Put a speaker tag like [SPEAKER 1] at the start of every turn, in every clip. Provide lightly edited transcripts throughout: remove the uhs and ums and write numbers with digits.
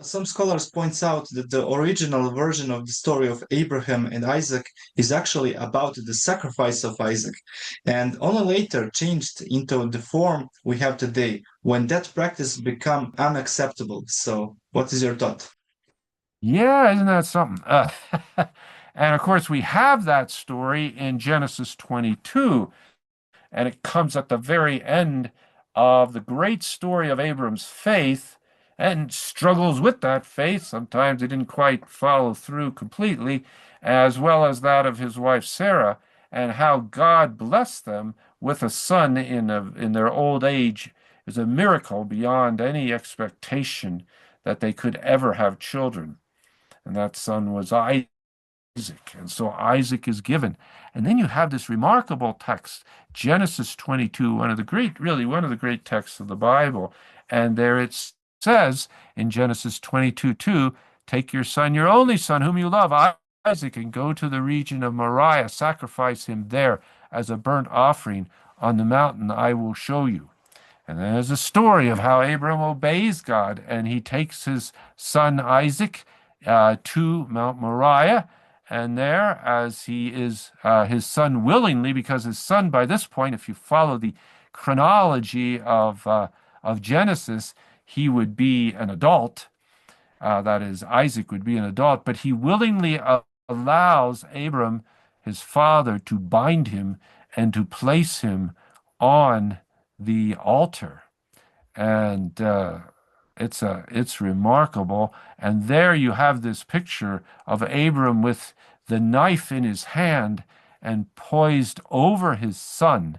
[SPEAKER 1] Some scholars points out that the original version of the story of Abraham and Isaac is actually about the sacrifice of Isaac, and only later changed into the form we have today when that practice became unacceptable. So, what is your thought?
[SPEAKER 2] Yeah, isn't that something? And of course, we have that story in Genesis 22, and it comes at the very end of the great story of Abram's faith and struggles with that faith. Sometimes he didn't quite follow through completely, as well as that of his wife Sarah, and how God blessed them with a son in their old age is a miracle beyond any expectation that they could ever have children. And that son was Isaac. And so Isaac is given. And then you have this remarkable text, Genesis 22, one of the great texts of the Bible. And there it says in Genesis 22:2, take your son, your only son, whom you love, Isaac, and go to the region of Moriah, sacrifice him there as a burnt offering on the mountain I will show you. And then there's a story of how Abram obeys God and he takes his son Isaac to Mount Moriah. And there, as he is his son willingly, because his son, by this point, if you follow the chronology of Genesis, he would be an adult. That is, Isaac would be an adult, but he willingly allows Abram, his father, to bind him and to place him on the altar. And it's remarkable. And there you have this picture of Abram with the knife in his hand and poised over his son,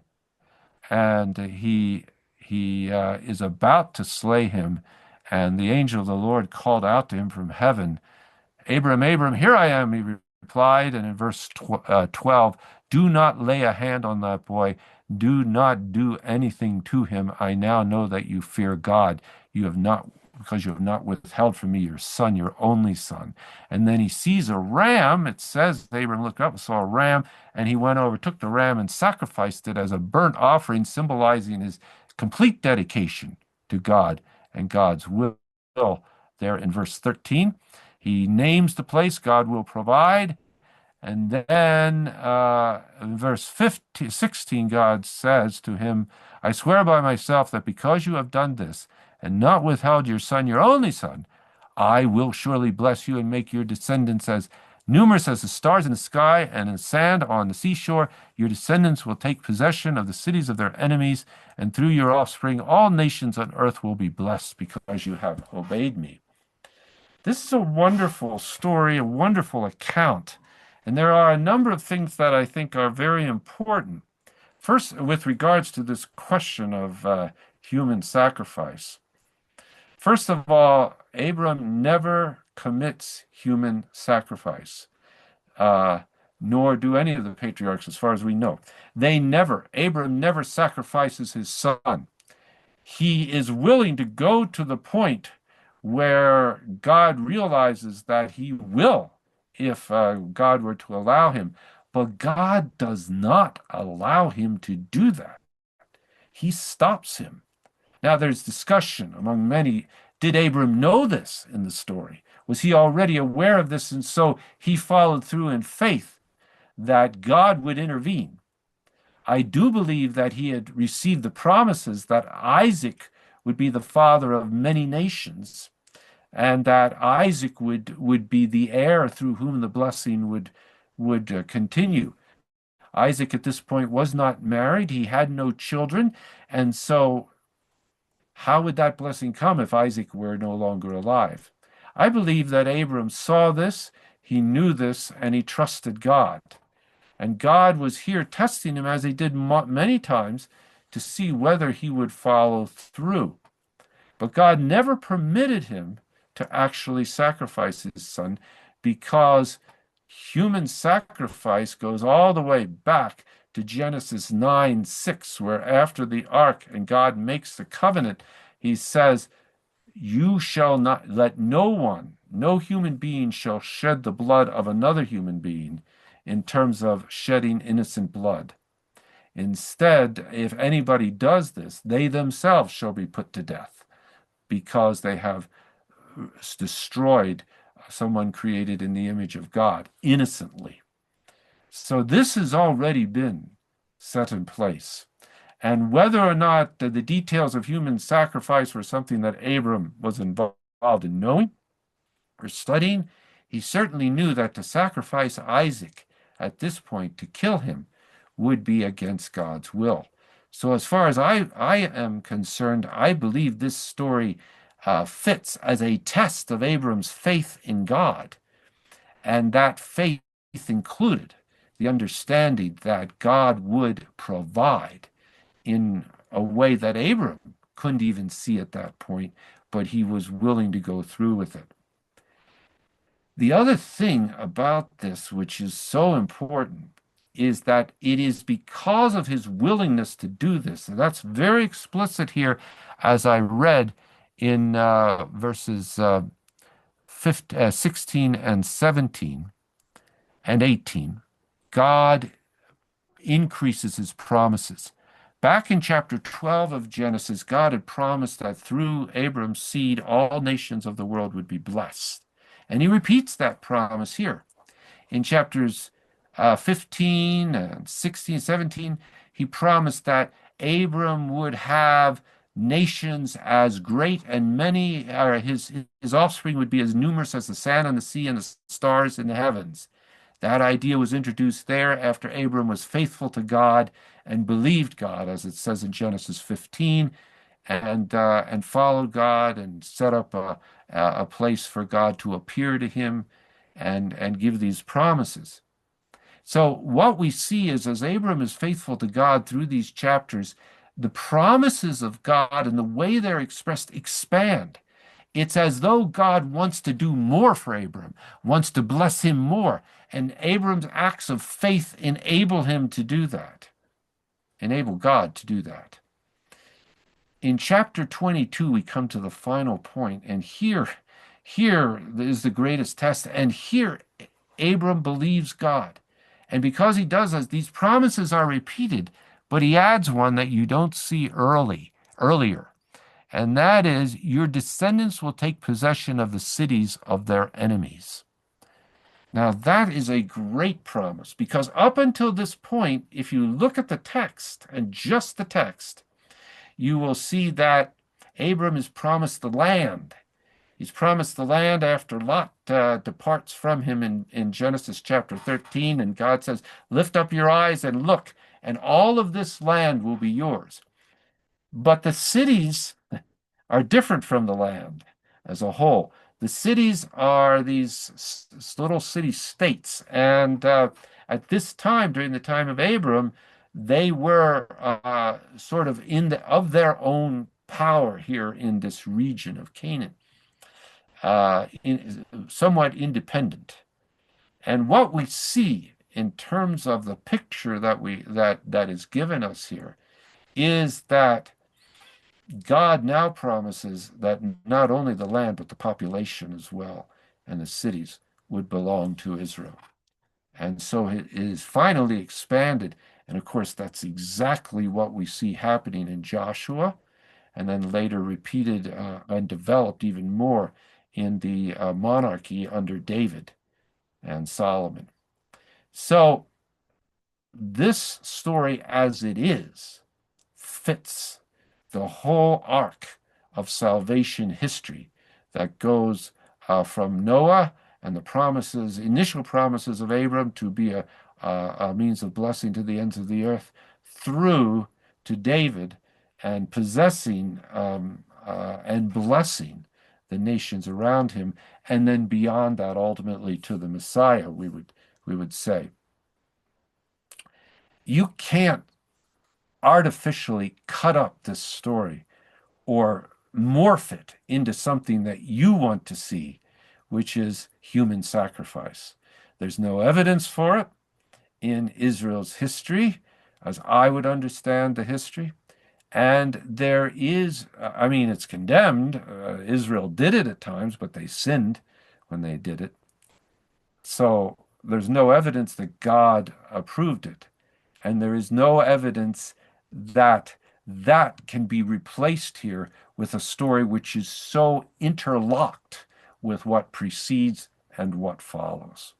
[SPEAKER 2] and he is about to slay him. And the angel of the Lord called out to him from heaven, Abram, Abram, here I am, he replied. And in verse 12, do not lay a hand on that boy. Do not do anything to him. I now know that you fear God. You have not, because you have not withheld from me your son, your only son. And then he sees a ram. It says Abram looked up and saw a ram, and he went over, took the ram, and sacrificed it as a burnt offering, symbolizing his complete dedication to God and God's will. There in verse 13, he names the place God will provide. And then in verse 16, God says to him, I swear by myself that because you have done this and not withheld your son, your only son, I will surely bless you and make your descendants as numerous as the stars in the sky and the sand on the seashore. Your descendants will take possession of the cities of their enemies, and through your offspring, all nations on earth will be blessed because you have obeyed me. This is a wonderful story, a wonderful account. And there are a number of things that I think are very important. First, with regards to this question of human sacrifice. First of all, Abram never commits human sacrifice, uh, nor do any of the patriarchs, as far as we know. Abram never sacrifices his son. He is willing to go to the point where God realizes that he will, if God were to allow him. But God does not allow him to do that. He stops him. Now, there's discussion among many. Did Abram know this in the story? Was he already aware of this? And so he followed through in faith that God would intervene. I do believe that he had received the promises that Isaac would be the father of many nations, and that Isaac would be the heir through whom the blessing would continue. Isaac at this point was not married, he had no children, and so how would that blessing come if Isaac were no longer alive? I believe that Abram saw this, he knew this, and he trusted God. And God was here testing him, as he did many times, to see whether he would follow through. But God never permitted him to actually sacrifice his son, because human sacrifice goes all the way back to Genesis 9:6, where after the ark and God makes the covenant, he says, you shall not let no human being shall shed the blood of another human being, in terms of shedding innocent blood. Instead, if anybody does this, they themselves shall be put to death, because they have destroyed someone created in the image of God innocently. So this has already been set in place. And whether or not the details of human sacrifice were something that Abram was involved in knowing or studying, he certainly knew that to sacrifice Isaac at this point, to kill him, would be against God's will. So as far as I am concerned, I believe this story fits as a test of Abram's faith in God. And that faith included the understanding that God would provide in a way that Abram couldn't even see at that point, but he was willing to go through with it. The other thing about this, which is so important, is that it is because of his willingness to do this. And that's very explicit here, as I read in verses 16 and 17 and 18. God increases his promises. Back in chapter 12 of Genesis, God had promised that through Abram's seed, all nations of the world would be blessed. And he repeats that promise here. In chapters 15 and 16, 17, he promised that Abram would have nations as great and many, or his offspring would be as numerous as the sand on the sea and the stars in the heavens. That idea was introduced there after Abram was faithful to God and believed God, as it says in Genesis 15, and followed God and set up a place for God to appear to him and give these promises. So what we see is as Abram is faithful to God through these chapters, the promises of God and the way they're expressed expand. It's as though God wants to do more for Abram, wants to bless him more. And Abram's acts of faith enable him to do that, enable God to do that. In chapter 22, we come to the final point, and here is the greatest test. And here, Abram believes God. And because he does this, these promises are repeated, but he adds one that you don't see earlier. And that is, your descendants will take possession of the cities of their enemies. Now, that is a great promise, because up until this point, if you look at the text and just the text, you will see that Abram is promised the land. He's promised the land after Lot departs from him in Genesis chapter 13, and God says, lift up your eyes and look, and all of this land will be yours. But the cities are different from the land as a whole. The cities are these little city states, and at this time, during the time of Abram, they were sort of of their own power here in this region of Canaan, somewhat independent. And what we see in terms of the picture that is given us here is that God now promises that not only the land, but the population as well, and the cities would belong to Israel. And so it is finally expanded. And of course, that's exactly what we see happening in Joshua, and then later repeated and developed even more in the monarchy under David and Solomon. So this story as it is fits the whole arc of salvation history that goes from Noah and the initial promises of Abram to be a means of blessing to the ends of the earth, through to David and possessing and blessing the nations around him, and then beyond that, ultimately to the Messiah, we would say. You can't artificially cut up this story or morph it into something that you want to see, which is human sacrifice. There's no evidence for it in Israel's history, as I would understand the history. And there is, it's condemned. Israel did it at times, but they sinned when they did it. So there's no evidence that God approved it. And there is no evidence that can be replaced here with a story which is so interlocked with what precedes and what follows.